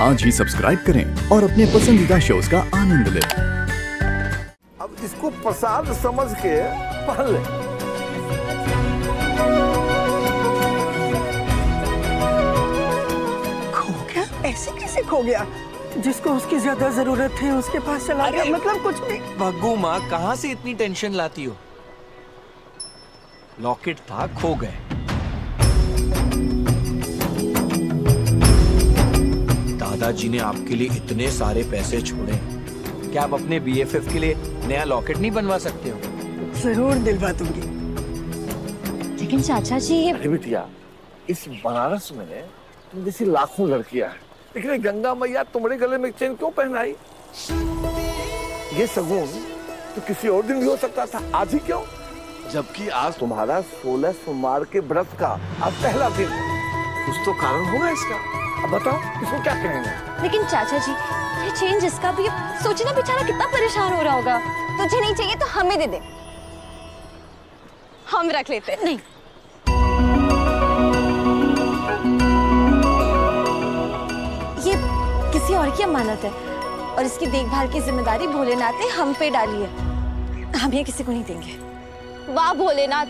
आज ही सब्सक्राइब करें और अपने पसंदीदा शोज का आनंद लें। अब इसको प्रसाद समझ के पहन ले। खो गया? ऐसे कैसे खो गया? जिसको उसकी ज्यादा जरूरत थी उसके पास चला गया, मतलब कुछ भी। भग्गू माँ, कहाँ से इतनी टेंशन लाती हो? लॉकेट था, खो गए। दादाजी ने आपके लिए इतने सारे पैसे छोड़े, क्या आप अपने बीएफएफ के लिए नया लॉकेट नहीं बनवा सकते हो? जरूर दिलवा दूंगी। लेकिन चाचा जी ये अरे बिटिया, इस बनारस में तुम जैसी लाखों लड़कियां हैं, लेकिन ये गंगा मैया तुम्हारे गले में चेन क्यों पहनाई? ये सगुन तो किसी और दिन भी हो सकता था, आज ही क्यों? जबकि आज तुम्हारा 16 सोमवार के व्रत का आज पहला दिन है। कुछ तो कारण होगा इसका। अब बताओ इसको क्या कहेंगे? लेकिन चाचा जी ये चेंज इसका भी, सोचना बेचारा कितना परेशान हो रहा होगा। तुझे नहीं चाहिए तो हमें दे दे, हम रख लेते हैं। नहीं, ये किसी और की अमानत है और इसकी देखभाल की जिम्मेदारी भोलेनाथ ने हम पे डाली है। हम ये किसी को नहीं देंगे। वाह भोलेनाथ,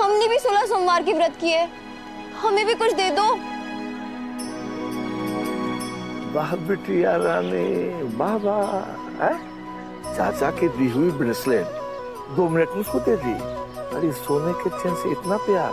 हमने भी 16 सोमवार की व्रत किए, हमें भी कुछ दे दो। वाह बिटिया रानी, वाह वाह। चाचा की दी हुई ब्रेसलेट 2 मिनट में उसको दे दी। अरे सोने के चेन से इतना प्यार।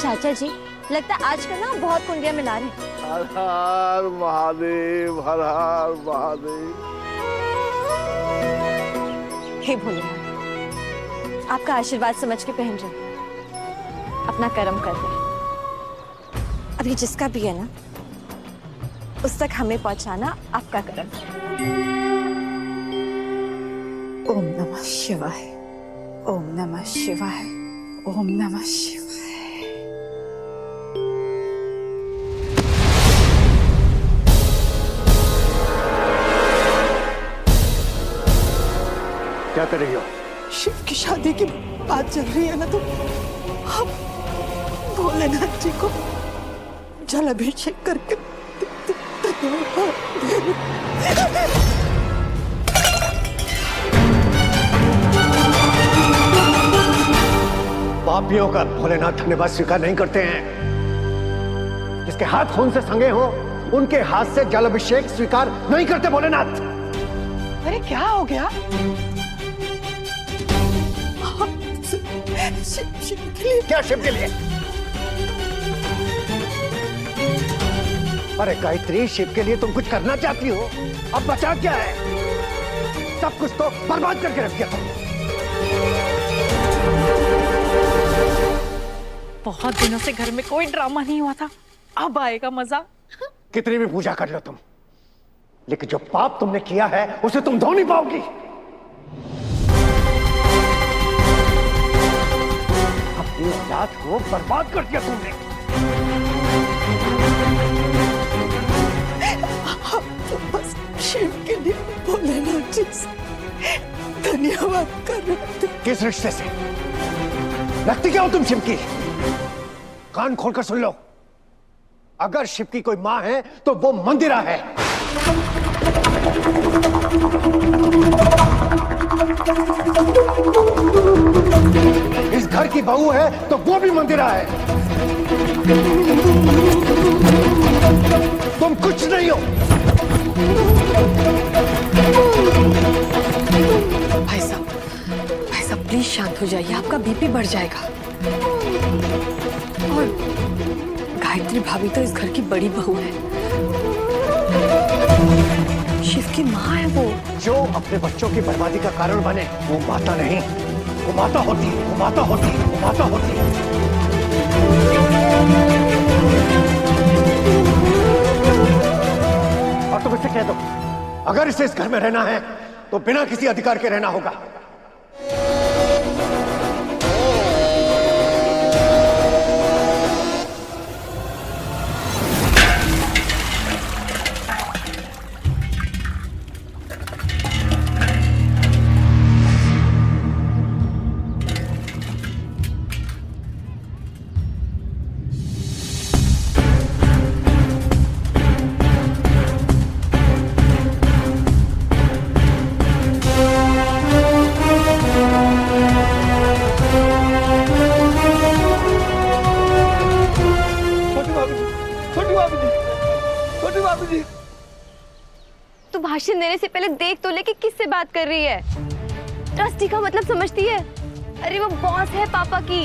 चाचा जी लगता है आजकल ना बहुत कुंडिया मिला रहे हैं। हर हर महादेव, हर हर महादेव। हे भोलेनाथ, आपका आशीर्वाद समझ के पहन रहे, अपना कर्म कर रहे। अब ये जिसका भी है ना, उस तक हमें पहुंचाना आपका कर्म है। ओम नमः शिवाय, ओम नमः शिवाय, ओम नमः शिवाय। क्या कर रही हो? शिव की शादी की बात चल रही है ना, तो हम भोलेनाथ जी को जल अभिषेक करके पापियों का भोलेनाथ धन्यवाद स्वीकार नहीं करते हैं। जिसके हाथ खून से संगे हो उनके हाथ से जल अभिषेक स्वीकार नहीं करते भोलेनाथ। अरे क्या हो गया? शिव के लिए। क्या शिव के लिए? अरे गायत्री, शिव के लिए तुम कुछ करना चाहती हो, अब बचा क्या है? सब कुछ तो बर्बाद करके रख दिया तुमने। बहुत दिनों से घर में कोई ड्रामा नहीं हुआ था, अब आएगा मजा। कितनी भी पूजा कर लो तुम, लेकिन जो पाप तुमने किया है उसे तुम धो नहीं पाओगी। अपनी औलाद को बर्बाद कर दिया तुमने। हम तो बस शिव के लिए भोलेनाथ जी से धन्यवाद कर रहे थे। किस रिश्ते से लगती क्या हो तुम शिव की? कान खोलकर सुन लो, अगर शिव की कोई मां है तो वो मंदिरा है। इस घर की बहू है तो वो भी मंदिरा है। तुम कुछ नहीं हो। भाई साहब प्लीज शांत हो जाइए, आपका बीपी बढ़ जाएगा। और गायत्री भाभी तो इस घर की बड़ी बहू है, शिव की माँ है वो। जो अपने बच्चों की बर्बादी का कारण बने वो माता नहीं, वो माता होती, वो माता होती, वो माता होती। और तुम इसे कह दो, अगर इसे इस घर में रहना है तो बिना किसी अधिकार के रहना होगा। भाषण देने से पहले देख तो ले कि किससे बात कर रही है। ट्रस्टी का मतलब समझती है? अरे वो बॉस है पापा की,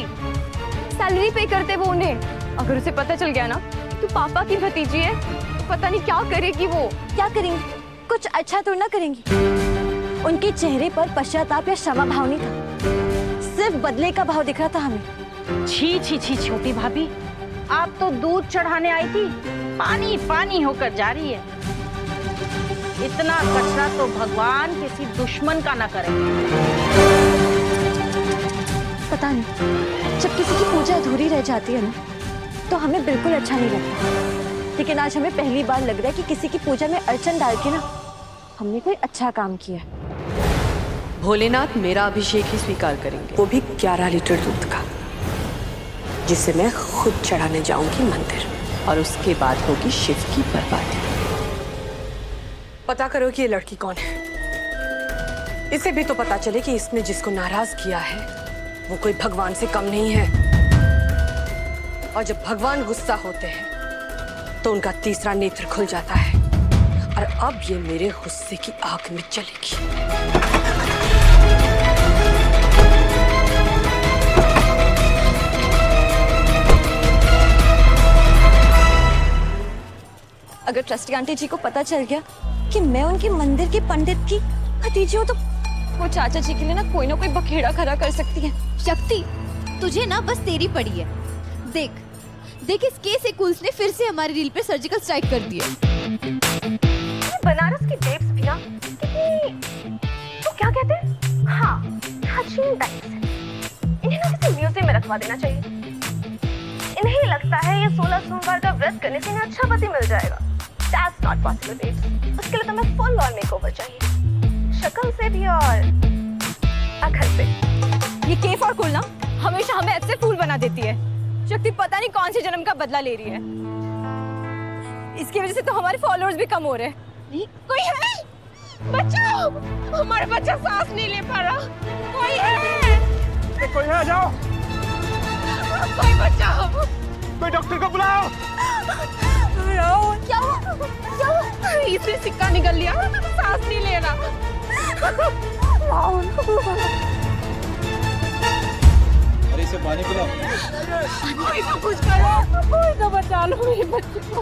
सैलरी पे करते वो उन्हें। अगर उसे पता चल गया ना तो पापा की भतीजी है, तो पता नहीं क्या करेगी वो। क्या करेंगी? कुछ अच्छा तो ना करेंगी। उनके चेहरे पर पश्चाताप या क्षमा भाव नहीं था, सिर्फ बदले का भाव दिख रहा था हमें। छी छी छी छोटी भाभी, आप तो दूध चढ़ाने आई थी, पानी पानी होकर जा रही है। इतना कचरा तो भगवान किसी दुश्मन का ना करे। पता नहीं, जब किसी की पूजा अधूरी रह जाती है ना तो हमें बिल्कुल अच्छा नहीं लगता। लेकिन आज हमें पहली बार लग रहा है कि किसी की पूजा में अर्चन डाल के ना हमने कोई अच्छा काम किया। भोलेनाथ मेरा अभिषेक ही स्वीकार करेंगे, वो भी 11 लीटर दूध का, जिसे मैं खुद चढ़ाने जाऊंगी मंदिर, और उसके बाद होगी शिव की बर्बादी। पता करो कि ये लड़की कौन है। इसे भी तो पता चले कि इसने जिसको नाराज किया है वो कोई भगवान से कम नहीं है। और जब भगवान गुस्सा होते हैं तो उनका तीसरा नेत्र खुल जाता है, और अब ये मेरे गुस्से की आग में जलेगी। अगर ट्रस्टी आंटी जी को पता चल गया कि मैं उनके मंदिर के पंडित की भतीजी हूँ तो वो चाचा जी के लिए ना कोई बखेड़ा खड़ा कर सकती है। शक्ति, तुझे ना बस तेरी पड़ी है। देख देख, इस केस एक्यूज ने फिर से हमारी रील पे सर्जिकल स्ट्राइक कर दिया। बनारस की टेप्स भी ना कितनी, तो क्या कहते हैं, हाँ, प्राचीन टाइप्स हैं। इन्हें ना किसी म्यूजियम में रखवा देना चाहिए। इन्हें लगता है ये 16 सोमवार का व्रत करने से इन्हें अच्छा पति मिल जाएगा। That's not possible, babes. उसके लिए तुम्हें फुल ऑन मेकओवर चाहिए, शक्ल से भी और अकल से। ये केफ और कुल ना हमेशा हमें ऐसे फूल बना देती है। शक्ति पता नहीं कौन से जन्म का बदला ले रही है। इसकी वजह से तो हमारे फॉलोअर्स भी कम हो रहे हैं। कोई है? बचाओ! हमारा बच्चा सांस नहीं ले पा रहा। कोई है? कोई है, जाओ। कोई बचाओ! कोई डॉक्टर को बुलाओ। क्या हुआ? क्या हुआ? इसने सिक्का निकल लिया, सांस नहीं ले रहा। अरे इसे पानी पिलाओ। कोई तो कुछ करो, कोई तो बचा लो मेरे बच्चे को।